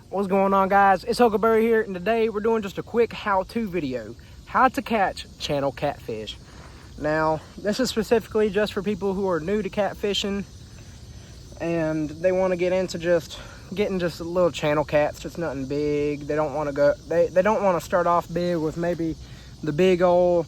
What's going on, guys? It's Huckleberry here, and today we're doing just a quick how-to video. How to catch channel catfish. Now, this is specifically just for people who are new to catfishing and they want to get into just getting just little channel cats, just nothing big. They don't want to go, they don't want to start off big with maybe the big old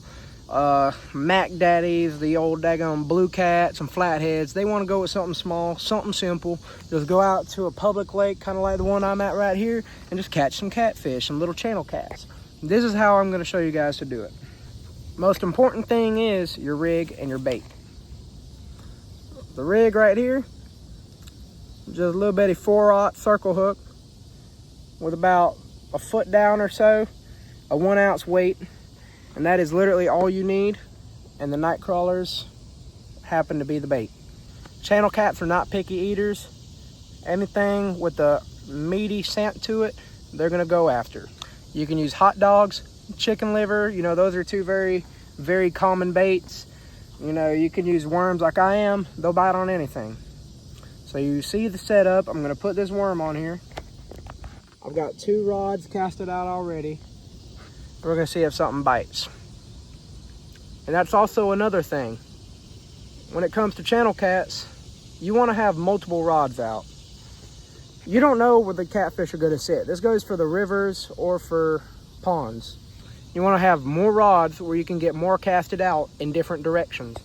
Mac Daddies, the old daggone blue cats and flatheads. They want to go with something small, something simple. Just go out to a public lake, kind of like the one I'm at right here, and just catch some catfish, some little channel cats. This is how I'm going to show you guys to do it. Most important thing is your rig and your bait. The rig right here, just a little bitty 4/0 circle hook with about a foot down or so, a 1 ounce weight. And that is literally all you need. And the night crawlers happen to be the bait. Channel cats are not picky eaters. Anything with a meaty scent to it, they're gonna go after. You can use hot dogs, chicken liver, you know, those are two very, very common baits. You know, you can use worms like I am, they'll bite on anything. So you see the setup. I'm gonna put this worm on here. I've got 2 rods casted out already. We're gonna see if something bites. And that's also another thing. When it comes to channel cats, you wanna have multiple rods out. You don't know where the catfish are gonna sit. This goes for the rivers or for ponds. You wanna have more rods where you can get more casted out in different directions.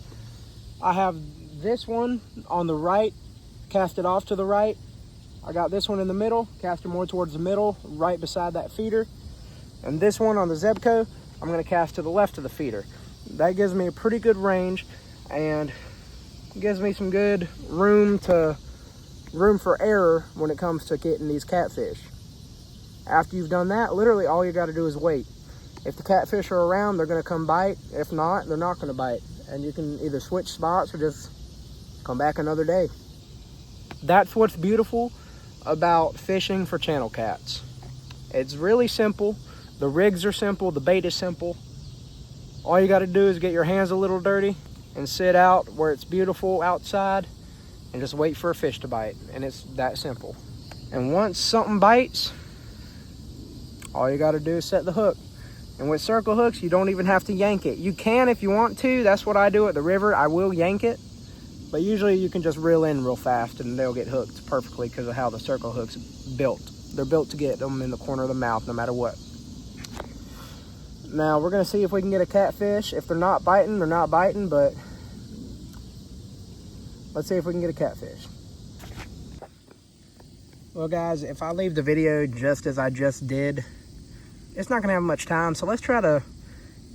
I have this one on the right, casted off to the right. I got this one in the middle, casted more towards the middle, right beside that feeder. And this one on the Zebco, I'm gonna cast to the left of the feeder. That gives me a pretty good range and gives me some good room for error when it comes to getting these catfish. After you've done that, literally all you gotta do is wait. If the catfish are around, they're gonna come bite. If not, they're not gonna bite. And you can either switch spots or just come back another day. That's what's beautiful about fishing for channel cats. It's really simple. The rigs are simple, the bait is simple. All you gotta do is get your hands a little dirty and sit out where it's beautiful outside and just wait for a fish to bite. And it's that simple. And once something bites, all you gotta do is set the hook. And with circle hooks, you don't even have to yank it. You can if you want to. That's what I do at the river. I will yank it. But usually you can just reel in real fast and they'll get hooked perfectly because of how the circle hook's built. They're built to get them in the corner of the mouth no matter what. Now we're gonna see if we can get a catfish. If they're not biting, they're not biting, but let's see if we can get a catfish. Well guys, if I leave the video just as I just did, it's not gonna have much time, so let's try to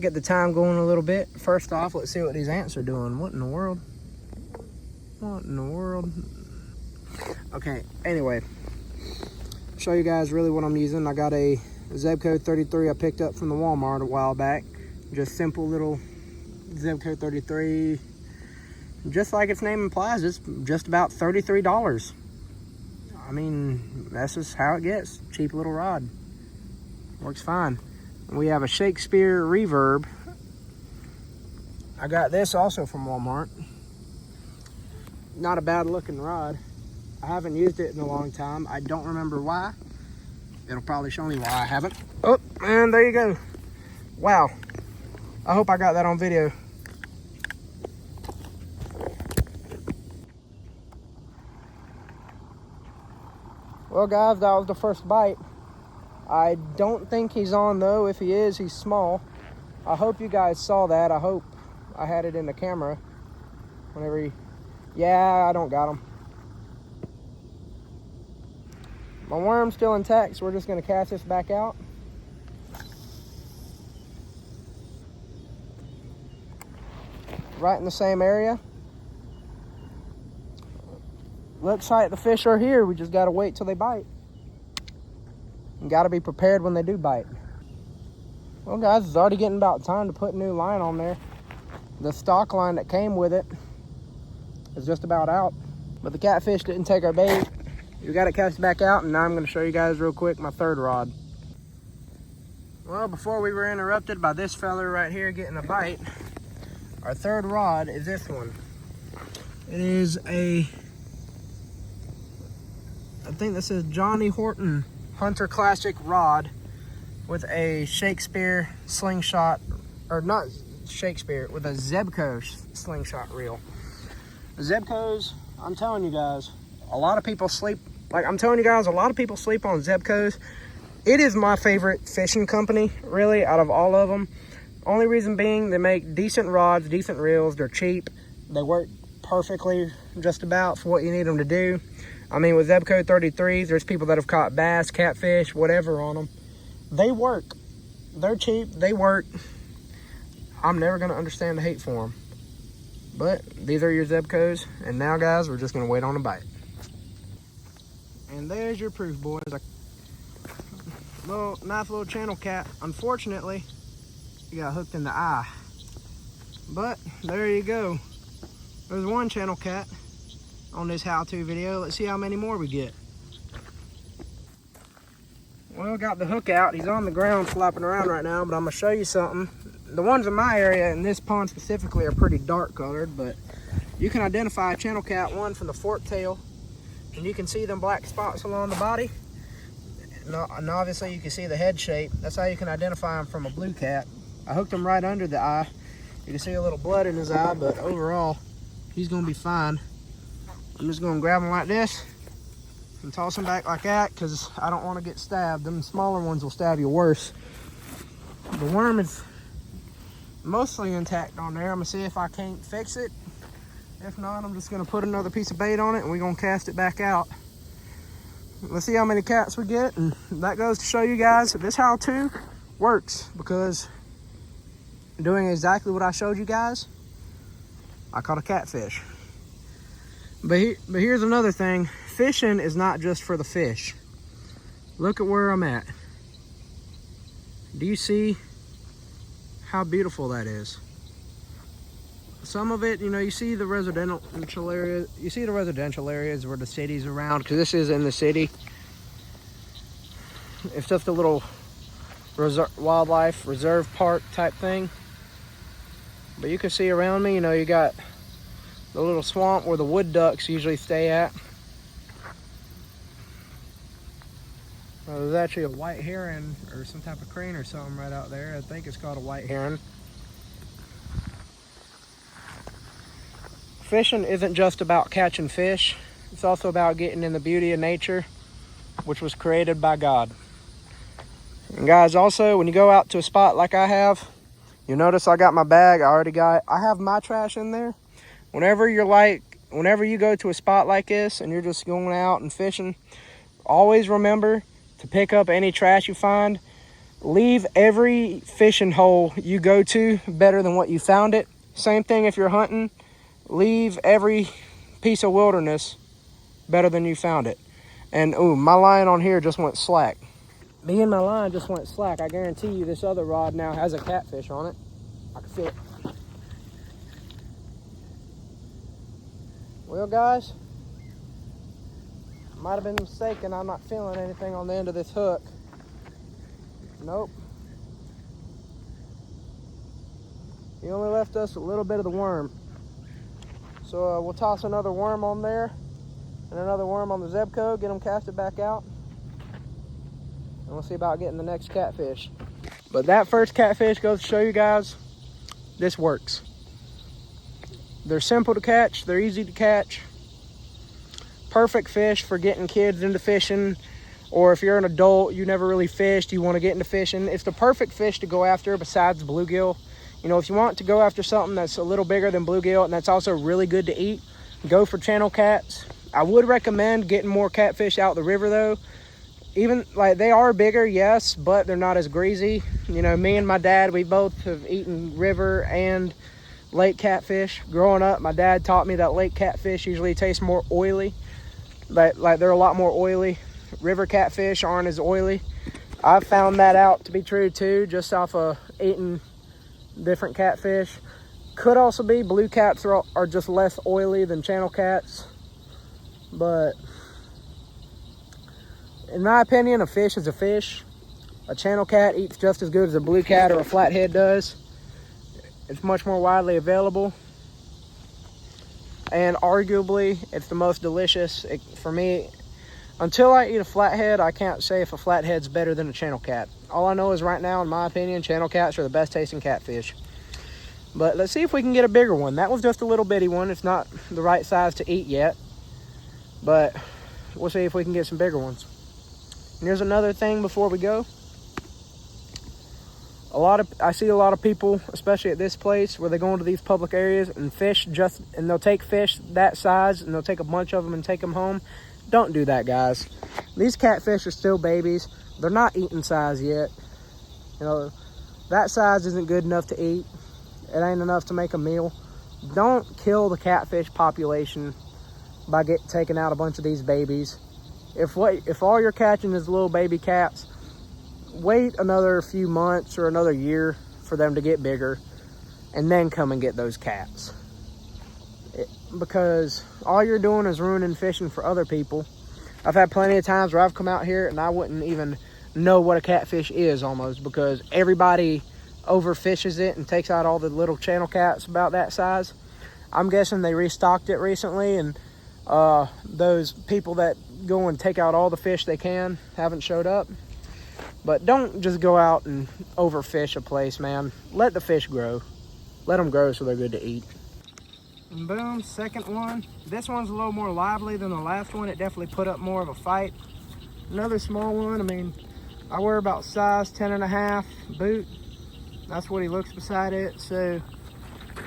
get the time going a little bit. First off, let's see what these ants are doing. What in the world? What in the world? Okay, anyway, show you guys really what I'm using. I got a Zebco 33 I picked up from the Walmart a while back. Just simple little Zebco 33. Just like its name implies, it's just about $33. I mean, that's just how it gets. Cheap little rod. Works fine. We have a Shakespeare Reverb. I got this also from Walmart. Not a bad looking rod. I haven't used it in a long time. I don't remember why. It'll probably show me why I haven't. Oh, and there you go. Wow. I hope I got that on video. Well guys, that was the first bite. I don't think he's on though. If he is, he's small. I hope you guys saw that. I hope I had it in the camera. Whenever he... Yeah, I don't got him. My worm's still intact, so we're just gonna cast this back out. Right in the same area. Looks like the fish are here. We just gotta wait till they bite. You gotta be prepared when they do bite. Well guys, it's already getting about time to put new line on there. The stock line that came with it is just about out. But the catfish didn't take our bait. We got it cast back out, and now I'm gonna show you guys real quick my third rod. Well, before we were interrupted by this fella right here getting a bite, our third rod is this one. It is a, I think this is Johnny Horton Hunter Classic rod with a Shakespeare slingshot, or not Shakespeare, with a Zebco slingshot reel. Zebcos, I'm telling you guys, a lot of people sleep, like I'm telling you guys, a lot of people sleep on Zebcos. It is my favorite fishing company, really, out of all of them. Only reason being, they make decent rods, decent reels, they're cheap, they work perfectly just about for what you need them to do. I mean, with Zebco 33s, there's people that have caught bass, catfish, whatever on them. They work. They're cheap, they work. I'm never going to understand the hate for them. But these are your Zebcos, and now, guys, we're just going to wait on a bite. And there's your proof, boys. A nice little channel cat. Unfortunately, he got hooked in the eye. But there you go. There's one channel cat on this how-to video. Let's see how many more we get. Well, got the hook out. He's on the ground flopping around right now, but I'm going to show you something. The ones in my area, in this pond specifically, are pretty dark colored, but you can identify a channel cat, one from the fork tail, and you can see them black spots along the body. And obviously you can see the head shape. That's how you can identify them from a blue cat. I hooked him right under the eye. You can see a little blood in his eye, but overall, he's gonna be fine. I'm just gonna grab him like this and toss him back like that, because I don't want to get stabbed. Them smaller ones will stab you worse. The worm is mostly intact on there. I'm gonna see if I can't fix it. If not, I'm just gonna put another piece of bait on it and we're gonna cast it back out. Let's see how many cats we get, and that goes to show you guys that this how-to works, because doing exactly what I showed you guys, I caught a catfish. But here's another thing. Fishing is not just for the fish. Look at where I'm at. Do you see how beautiful that is? Some of it, you know, you see the residential area. You see the residential areas where the city's around, because this is in the city. It's just a little wildlife reserve park type thing. But you can see around me, you know, you got the little swamp where the wood ducks usually stay at. There's actually a white heron or some type of crane or something right out there. I think it's called a white heron. Fishing isn't just about catching fish. It's also about getting in the beauty of nature, which was created by God. And guys, also, when you go out to a spot like I have, you notice I got my bag. I have my trash in there. Whenever you go to a spot like this and you're just going out and fishing, always remember to pick up any trash you find. Leave every fishing hole you go to better than what you found it. Same thing if you're hunting. Leave every piece of wilderness better than you found it. And ooh, my line on here just went slack. Me and my line just went slack. I guarantee you this other rod now has a catfish on it. I can feel it. Well, guys, might have been mistaken. I'm not feeling anything on the end of this hook. Nope. He only left us a little bit of the worm. So we'll toss another worm on there and another worm on the Zebco, get them casted back out, and we'll see about getting the next catfish. But that first catfish goes to show you guys this works. They're simple to catch, they're easy to catch. Perfect fish for getting kids into fishing, or if you're an adult, you never really fished, you want to get into fishing. It's the perfect fish to go after besides bluegill. You know, if you want to go after something that's a little bigger than bluegill and that's also really good to eat, go for channel cats. I would recommend getting more catfish out the river though. Even like they are bigger, yes, but they're not as greasy. You know, me and my dad, we both have eaten river and lake catfish. Growing up, my dad taught me that lake catfish usually taste more oily. Like they're a lot more oily. River catfish aren't as oily. I've found that out to be true too, just off of eating different catfish. Could also be blue cats are just less oily than channel cats. But in my opinion, a fish is a fish. A channel cat eats just as good as a blue cat or a flathead does. It's much more widely available. And arguably, it's the most delicious. For me, Until I eat a flathead, I can't say if a flathead's better than a channel cat. All I know is right now, in my opinion, channel cats are the best tasting catfish. But let's see if we can get a bigger one. That was just a little bitty one. It's not the right size to eat yet, but we'll see if we can get some bigger ones. And here's another thing before we go. I see a lot of people, especially at this place, where they go into these public areas and they'll take fish that size and they'll take a bunch of them and take them home. Don't do that, guys. These catfish are still babies. They're not eating size yet. You know, that size isn't good enough to eat. It ain't enough to make a meal. Don't kill the catfish population by taking out a bunch of these babies. If all you're catching is little baby cats, wait another few months or another year for them to get bigger, and then come and get those cats. Because all you're doing is ruining fishing for other people. I've had plenty of times where I've come out here and I wouldn't even know what a catfish is almost, because everybody overfishes it and takes out all the little channel cats about that size. I'm guessing they restocked it recently, and those people that go and take out all the fish they can haven't showed up. But don't just go out and overfish a place, man. Let the fish grow. Let them grow so they're good to eat. And boom, second one. This one's a little more lively than the last one. It definitely put up more of a fight. Another small one. I mean, I wear about size 10.5 boot. That's what he looks beside it. So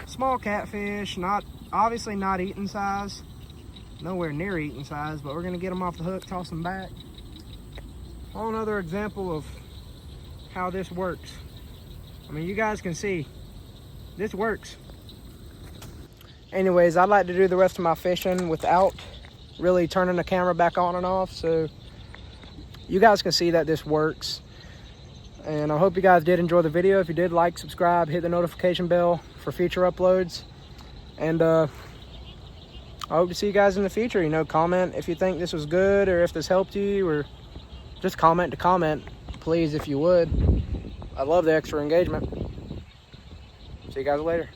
small catfish, obviously not eating size. Nowhere near eating size, but we're gonna get them off the hook, toss them back. Another example of how this works. I mean, you guys can see this works. Anyways, I'd like to do the rest of my fishing without really turning the camera back on and off, so you guys can see that this works. And I hope you guys did enjoy the video. If you did, like, subscribe, hit the notification bell for future uploads. And I hope to see you guys in the future. You know, comment if you think this was good, or if this helped you, or just comment to comment, please, if you would. I love the extra engagement. See you guys later.